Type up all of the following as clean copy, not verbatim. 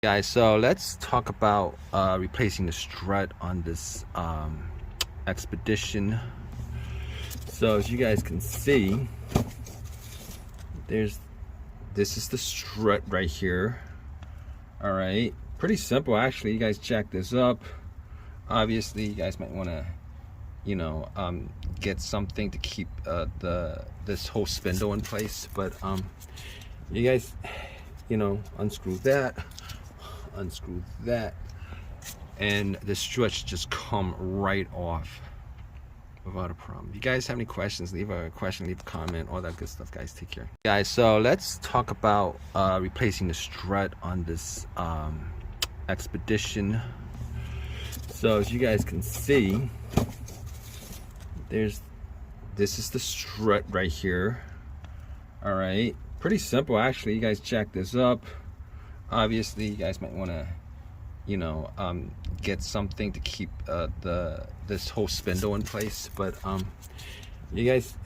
Guys, so let's talk about replacing the strut on this expedition. So as you guys can see, this is the strut right here. All right, pretty simple actually. You guys jack this up. Obviously you guys might want to get something to keep this whole spindle in place, but you guys unscrew that, and the struts just come right off without a problem. If you guys have any questions, leave a comment, all that good stuff, guys. Take care. Guys, so let's talk about replacing the strut on this expedition. So as you guys can see, this is the strut right here. All right, pretty simple actually. You guys jack this up. Obviously you guys might want to get something to keep this whole spindle in place, but you guys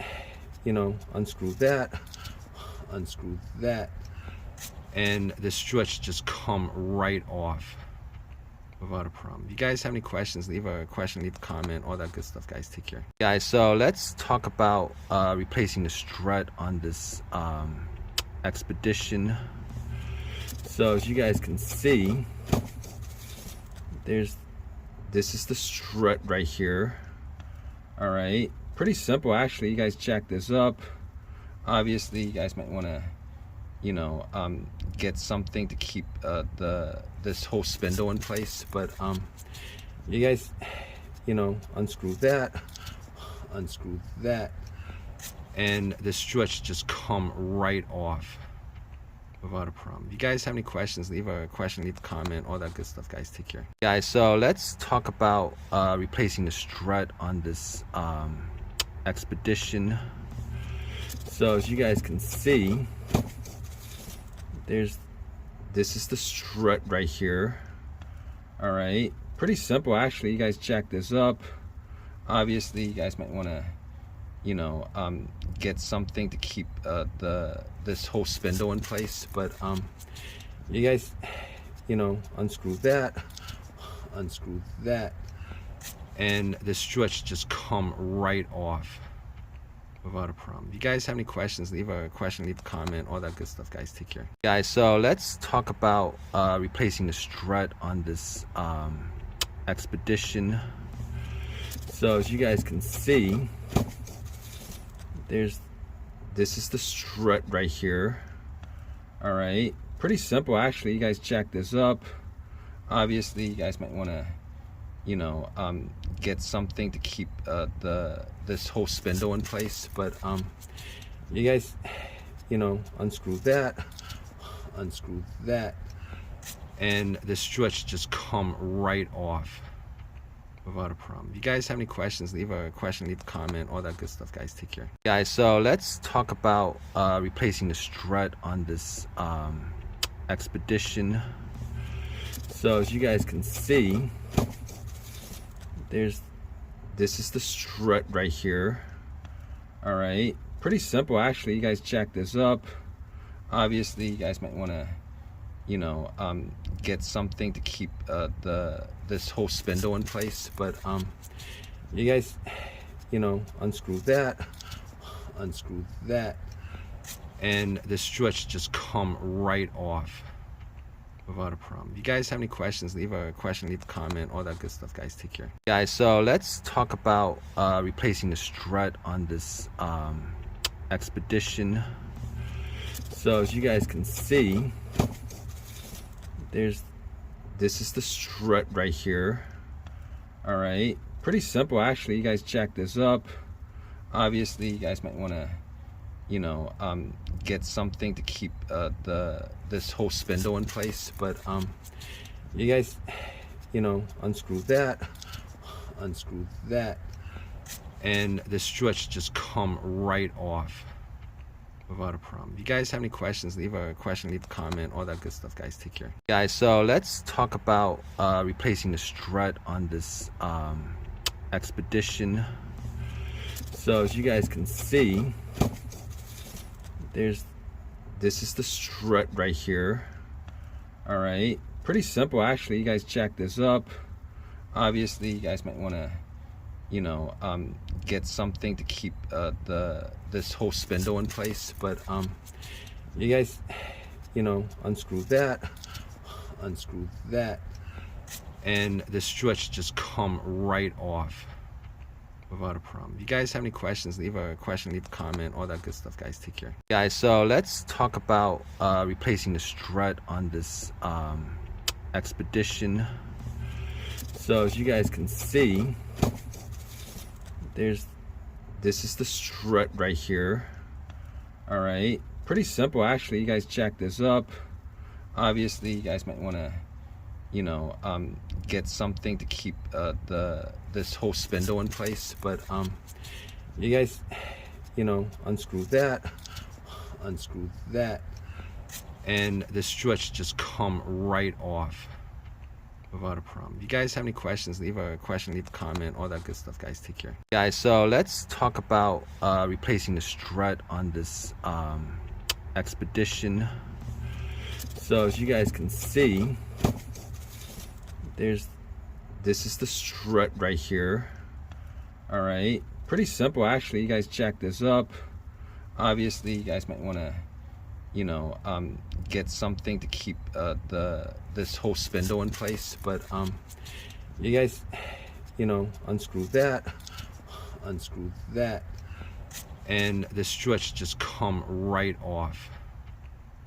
unscrew that, and the struts just come right off without a problem. If you guys have any questions, leave a comment, all that good stuff, guys. Take care. Guys, so let's talk about replacing the strut on this expedition. So as you guys can see, this is the strut right here. All right, pretty simple actually. You guys jack this up. Obviously you guys might want to get something to keep this whole spindle in place, but you guys unscrew that, and the struts just come right off without a problem. If you guys have any questions, leave a comment, all that good stuff, guys. Take care. Guys, so let's talk about replacing the strut on this expedition. So as you guys can see, this is the strut right here. All right, pretty simple actually. You guys jack this up. Obviously you guys might want to get something to keep this whole spindle in place, but you guys unscrew that, and the struts just come right off without a problem. If you guys have any questions, leave a comment, all that good stuff, guys. Take care. Guys, so let's talk about replacing the strut on this expedition. So as you guys can see, this is the strut right here. All right, pretty simple actually. You guys jack this up. Obviously you guys might want to get something to keep this whole spindle in place, but you guys unscrew that, and the struts just come right off without a problem. If you guys have any questions, leave a comment, all that good stuff, guys. Take care. Guys, so let's talk about replacing the strut on this expedition. So as you guys can see, this is the strut right here. All right, pretty simple actually. You guys jack this up. Obviously you guys might want to get something to keep this whole spindle in place, but you guys unscrew that, and the struts just come right off without a problem. If you guys have any questions, leave a comment, all that good stuff, guys. Take care. Guys, so let's talk about replacing the strut on this expedition. So as you guys can see, this is the strut right here. All right, pretty simple actually. You guys jack this up. Obviously you guys might want to get something to keep this whole spindle in place, but you guys unscrew that, and the struts just come right off without a problem. If you guys have any questions, leave a comment, all that good stuff, guys. Take care. Guys, so let's talk about replacing the strut on this expedition. So as you guys can see, this is the strut right here. All right, pretty simple actually. You guys jack this up. Obviously you guys might want to get something to keep this whole spindle in place, but you guys unscrew that, and the struts just come right off without a problem. If you guys have any questions, leave a comment, all that good stuff, guys. Take care, guys. So let's talk about replacing the strut on this expedition. So as you guys can see, this is the strut right here. All right, pretty simple actually. You guys jack this up. Obviously you guys might want to get something to keep this whole spindle in place, but you guys unscrew that, and the struts just come right off without a problem. If you guys have any questions, leave a comment, all that good stuff, guys. Take care, guys. So let's talk about replacing the strut on this expedition. So as you guys can see, this is the strut right here. All right, pretty simple actually. You guys jack this up. Obviously you guys might want to get something to keep this whole spindle in place, but you guys unscrew that, and the struts just come right off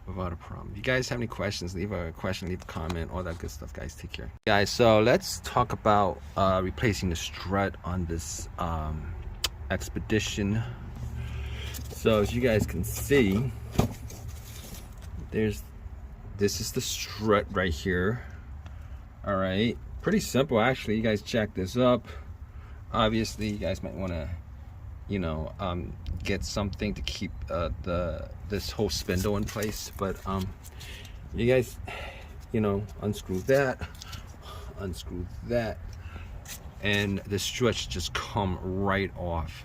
without a problem. If you guys have any questions, leave a comment, all that good stuff, guys. Take care, guys. So let's talk about replacing the strut on this expedition. So as you guys can see, this is the strut right here. All right, pretty simple actually. You guys jack this up. Obviously you guys might want to get something to keep this whole spindle in place, but you guys unscrew that, and the struts just come right off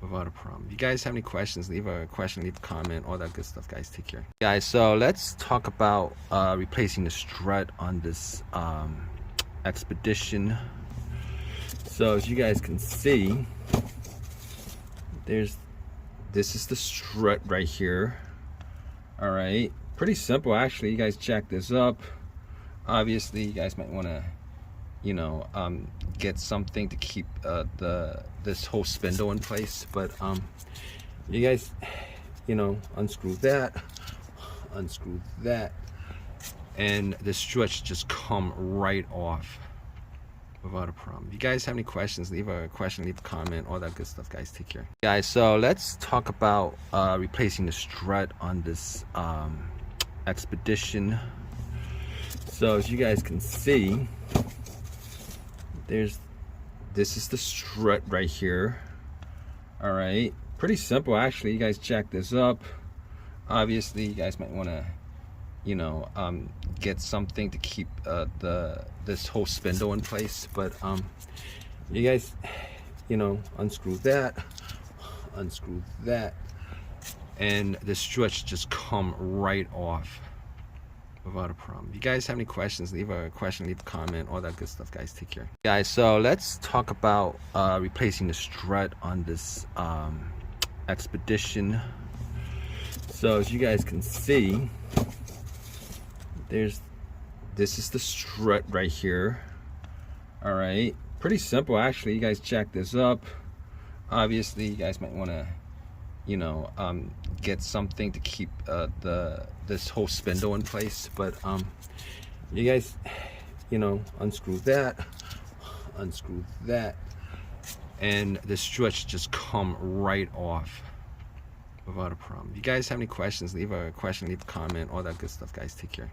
without a problem. If you guys have any questions, leave a comment, all that good stuff, guys. Take care, guys. So let's talk about replacing the strut on this expedition. So as you guys can see, this is the strut right here. All right, pretty simple actually. You guys jack this up. Obviously you guys might want to get something to keep this whole spindle in place, but you guys unscrew that, and the struts just come right off without a problem. If you guys have any questions, leave a comment, all that good stuff, guys. Take care, guys. So let's talk about replacing the strut on this expedition. So as you guys can see, this is the strut right here. All right, pretty simple actually. You guys jack this up. Obviously you guys might want to get something to keep this whole spindle in place, but you guys unscrew that, and the struts just come right off without a problem. If you guys have any questions, leave a comment, all that good stuff, guys. Take care, guys. So let's talk about replacing the strut on this expedition. So as you guys can see, this is the strut right here. All right, pretty simple actually. You guys jack this up. Obviously you guys might want to get something to keep this whole spindle in place, but you guys unscrew that, and the struts just come right off without a problem. If you guys have any questions, leave a comment, all that good stuff, guys. Take care.